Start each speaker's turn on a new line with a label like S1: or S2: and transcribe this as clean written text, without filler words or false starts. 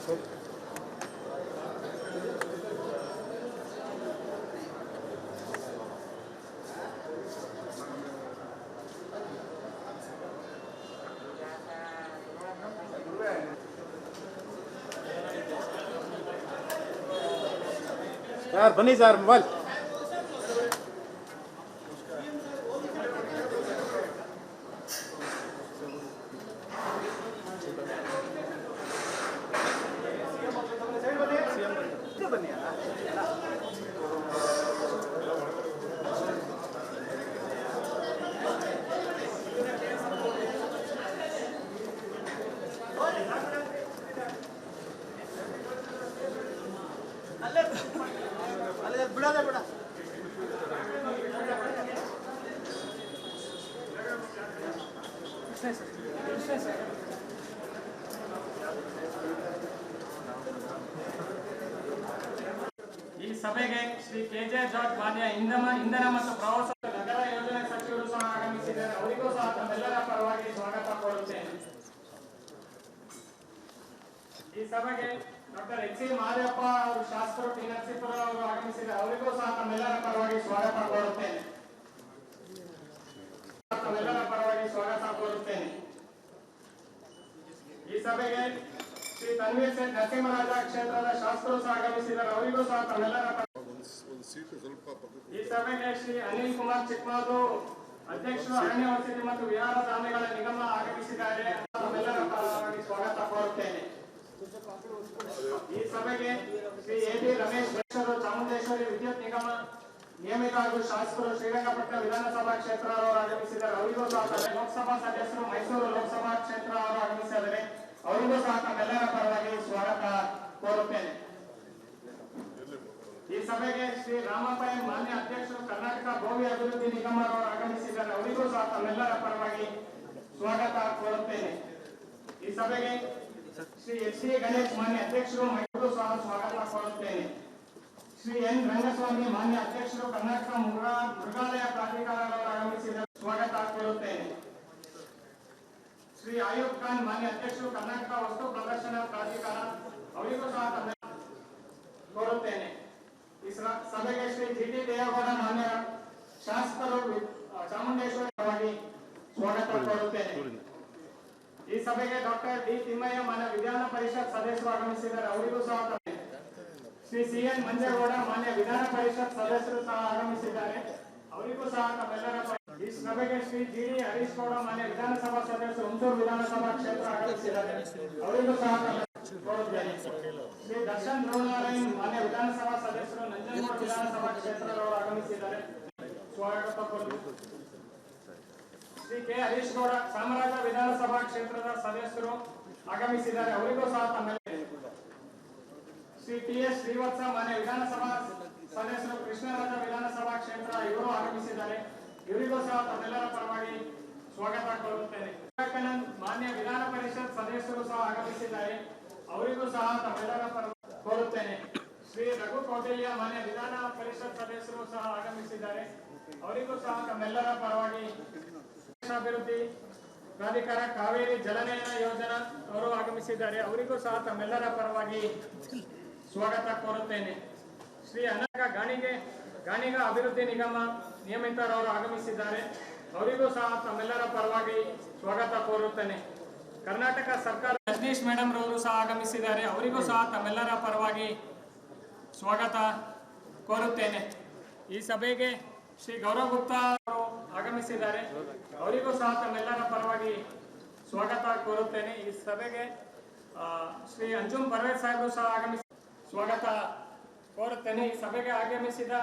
S1: Sir ಬನ್ನಿ sir mobile
S2: ಈ ಸಭೆಗೆ ಶ್ರೀ ಕೆಜೆ ಜಾರ್ಜ್ ಮಾನ್ಯ ಇಂಧನ ಮತ್ತು ಪ್ರವಾಸ ನಗರ ಯೋಜನೆ ಸಚಿವರು ಸಹ ಆಗಮಿಸಿದ್ದಾರೆ. ಅವರಿಗೂ ಸಹ ತಮ್ಮೆಲ್ಲರ ಪರವಾಗಿ ಸ್ವಾಗತ ಕೋರುತ್ತೇನೆ. ಈ ಸಭೆಗೆ ಡಾಕ್ಟರ್ ಎಚ್.ಸಿ. ಮಾದೇವಪ್ಪ ಅವರು ಶಾಸಕರು ಟಿ. ನರಸೀಪುರ ಅವರು ಆಗಮಿಸಿದ್ದಾರೆ. ಅವರಿಗೂ ಸಹ ತಮ್ಮೆಲ್ಲರ ಪರವಾಗಿ ಸ್ವಾಗತ ಕೋರುತ್ತೇನೆ. ಈ ಸಭೆಗೆ ಶ್ರೀ ತನ್ವೀರ್ ಸೇಠ್ ನರಸಿಂಹರಾಜ ಕ್ಷೇತ್ರದ ಶಾಸಕರು ಸಹ ಆಗಮಿಸಿದ್ದಾರೆ. ಅವರಿಗೂ ಸಹ ತಮ್ಮೆಲ್ಲರ ಈ ಸಭೆಗೆ ಶ್ರೀ ಅನಿಲ್ ಕುಮಾರ್ ಚಿಕ್ಕಮಾದು ಅಧ್ಯಕ್ಷರು ಅರಣ್ಯ ವಸತಿ ಮತ್ತು ವಿಹಾರ ಧಾಮಗಳ ನಿಗಮ ಆಗಮಿಸಿದ್ದಾರೆ. ತಮ್ಮೆಲ್ಲರ ಪರವಾಗಿ ಸ್ವಾಗತ ಕೋರುತ್ತೇನೆ. ಈ ಸಭೆಗೆ ಶ್ರೀ ಎ.ಬಿ. ರಮೇಶ್ ಅಧ್ಯಕ್ಷರು ಚಾಮುಂಡೇಶ್ವರಿ ವಿದ್ಯುತ್ ನಿಗಮ ನಿಯಮಿತ ಹಾಗೂ ಶಾಸಕರು ಶ್ರೀರಂಗಪಟ್ಟಣ ವಿಧಾನಸಭಾ ಕ್ಷೇತ್ರ ಅವರು ಆಗಮಿಸಿದ್ದಾರೆ. ಅವರಿಗೂ ಸಹ ಲೋಕಸಭಾ ಸದಸ್ಯರು ಮೈಸೂರು ಲೋಕಸಭಾ ಕ್ಷೇತ್ರ ಅವರು ಆಗಮಿಸಿದ್ದಾರೆ. ಅವರಿಗೂ ಸಹ ತಮ್ಮೆಲ್ಲರ ಪರವಾಗಿ ಸ್ವಾಗತ ಕೋರುತ್ತೇನೆ. ಈ ಸಭೆಗೆ ಶ್ರೀ ರಾಮಪ್ಪ ಮಾನ್ಯ ಅಧ್ಯಕ್ಷರು ಕರ್ನಾಟಕ ಭವ್ಯ ಅಭಿವೃದ್ಧಿ ನಿಗಮ ಅವರು ಆಗಮಿಸಿದ್ದಾರೆ. ಅವರಿಗೂ ಸಹ ತಮ್ಮೆಲ್ಲರ ಪರವಾಗಿ ಸ್ವಾಗತ ಕೋರುತ್ತೇನೆ. ಈ ಸಭೆಗೆ ಶ್ರೀ ಎಚ್.ಡಿ. ಗಣೇಶ್ ಮಾನ್ಯ ಅಧ್ಯಕ್ಷರು ಮೈಸೂರು ಸಹ ಸ್ವಾಗತ ಕೋರುತ್ತೇನೆ. ಶ್ರೀ ಎನ್. ರಂಗಸ್ವಾಮಿ ಮಾನ್ಯ ಅಧ್ಯಕ್ಷರು ಕರ್ನಾಟಕ ಮೃಗಾಲಯ ಪ್ರಾಧಿಕಾರದವರು ಆಗಮಿಸಿದ್ದಾರೆ. ಸ್ವಾಗತ ಕೋರುತ್ತೇನೆ. ಶ್ರೀ ಆಯೂಬ್ ಖಾನ್ ಮಾನ್ಯ ಅಧ್ಯಕ್ಷರು ಕರ್ನಾಟಕ ವಸ್ತು ಪ್ರದರ್ಶನ ಪ್ರಾಧಿಕಾರ ಅವರಿಗೂ ಸಹ ಕೋರುತ್ತೇನೆ. ಈ ಸಭೆಗೆ ಶ್ರೀ ಜಿ.ಟಿ. ದೇವೇಗೌಡ ಮಾನ್ಯ ಶಾಸಕರು ಚಾಮುಂಡೇಶ್ವರಿ ಪರವಾಗಿ ಸ್ವಾಗತ ಕೋರುತ್ತೇನೆ. ಈ ಸಭೆಗೆ ಡಾಕ್ಟರ್ ಡಿ. ತಿಮ್ಮಯ್ಯ ಮಾನ್ಯ ವಿಧಾನ ಪರಿಷತ್ ಸದಸ್ಯರು ಆಗಮಿಸಿದ್ದಾರೆ. ಅವರಿಗೂ ಸಹ ಶ್ರೀ ಸಿ.ಎನ್. ಮಂಜೇಗೌಡ ಮಾನ್ಯ ವಿಧಾನ ಪರಿಷತ್ ಸದಸ್ಯರು ಸಹ ಆಗಮಿಸಿದ್ದಾರೆ. ಅವರಿಗೂ ಸಹ ತಮ್ಮೆಲ್ಲರ ಈ ಸಭೆಗೆ ಶ್ರೀ ಜಿ.ಡಿ. ಹರೀಶ್ ಗೌಡ ಮಾನ್ಯ ವಿಧಾನಸಭಾ ಸದಸ್ಯರು ಹುಣಸೂರು ವಿಧಾನಸಭಾ ಕ್ಷೇತ್ರ ಆಗಮಿಸಿದ್ದಾರೆ. ಅವರಿಗೂ ಸಹ ಕೋರುತ್ತೇನೆ. ಶ್ರೀ ದರ್ಶನ್ ಧ್ರುವನಾರಾಯಣ್ ಮಾನ್ಯ ವಿಧಾನಸಭಾ ಸದಸ್ಯರು ನಂಜನಗೂಡು ವಿಧಾನಸಭಾ ಕ್ಷೇತ್ರದವರು ಆಗಮಿಸಿದ್ದಾರೆ. ಸ್ವಾಗತ ಕೋರುತ್ತೇನೆ. ಶ್ರೀ ಕೆ. ಹರೀಶ್ ಗೌಡ ಚಾಮರಾಜ ವಿಧಾನಸಭಾ ಕ್ಷೇತ್ರದ ಸದಸ್ಯರು ಆಗಮಿಸಿದ್ದಾರೆ. ಅವರಿಗೂ ಸಹ ತಮ್ಮೆಲ್ಲ ಶ್ರೀ ಟಿ. ಎಸ್. ಶ್ರೀವತ್ಸ ಮಾನ್ಯ ವಿಧಾನಸಭಾ ಸದಸ್ಯರು ಕೃಷ್ಣರಾಜ ವಿಧಾನಸಭಾ ಕ್ಷೇತ್ರ ಇವರು ಆಗಮಿಸಿದ್ದಾರೆ. ಇವರಿಗೂ ಸಹ ತಮ್ಮೆಲ್ಲರ ಪರವಾಗಿ ಸ್ವಾಗತ ಕೋರುತ್ತೇನೆ. ಮಾನ್ಯ ವಿಧಾನ ಪರಿಷತ್ ಸದಸ್ಯರು ಸಹ ಆಗಮಿಸಿದ್ದಾರೆ. ಅವರಿಗೂ ಸಹ ತಮ್ಮೆಲ್ಲರ ಪರವಾಗಿ ಕೋರುತ್ತೇನೆ. ಶ್ರೀ ರಘು ಕೌಟಿಲ್ಯ ಮಾನ್ಯ ವಿಧಾನ ಪರಿಷತ್ ಸದಸ್ಯರು ಸಹ ಆಗಮಿಸಿದ್ದಾರೆ. ಅವರಿಗೂ ಸಹ ತಮ್ಮೆಲ್ಲರ ಪರವಾಗಿ ಅಭಿವೃದ್ಧಿ ಪ್ರಾಧಿಕಾರ ಕಾವೇರಿ ಜಲನಯನ ಯೋಜನಾ ಅವರು ಆಗಮಿಸಿದ್ದಾರೆ. ಅವರಿಗೂ ಸಹ ತಮ್ಮೆಲ್ಲರ ಪರವಾಗಿ ಸ್ವಾಗತ ಕೋರುತ್ತೇನೆ. ಶ್ರೀ ಅನಗ ಗಾಣಿಗ ಅಭಿವೃದ್ಧಿ ನಿಗಮ ನಿಯಮಿತರವರು ಆಗಮಿಸಿದ್ದಾರೆ. ಅವರಿಗೂ ಸಹ ತಮ್ಮೆಲ್ಲರ ಪರವಾಗಿ ಸ್ವಾಗತ ಕೋರುತ್ತೇನೆ. ಕರ್ನಾಟಕ ಸರ್ಕಾರ ರಜನೀಶ್ ಮೇಡಮ್ ರವರು ಸಹ ಆಗಮಿಸಿದ್ದಾರೆ. ಅವರಿಗೂ ಸಹ ತಮ್ಮೆಲ್ಲರ ಪರವಾಗಿ ಸ್ವಾಗತ ಕೋರುತ್ತೇನೆ. ಈ ಸಭೆಗೆ ಶ್ರೀ ಗೌರವ್ ಗುಪ್ತಾ ಅವರು ಆಗಮಿಸಿದ್ದಾರೆ. ಅವರಿಗೂ ಸಹ ತಮ್ಮೆಲ್ಲರ ಪರವಾಗಿ ಸ್ವಾಗತ ಕೋರುತ್ತೇನೆ. ಈ ಸಭೆಗೆ ಶ್ರೀ ಅಂಜುಮ್ ಪರ್ವೇಜ್ ಸಾಹೇಬರು ಸಹ ಆಗಮಿಸಿ ಸ್ವಾಗತ ಕೋರುತ್ತೇನೆ. ಈ ಸಭೆಗೆ ಆಗಮಿಸಿದ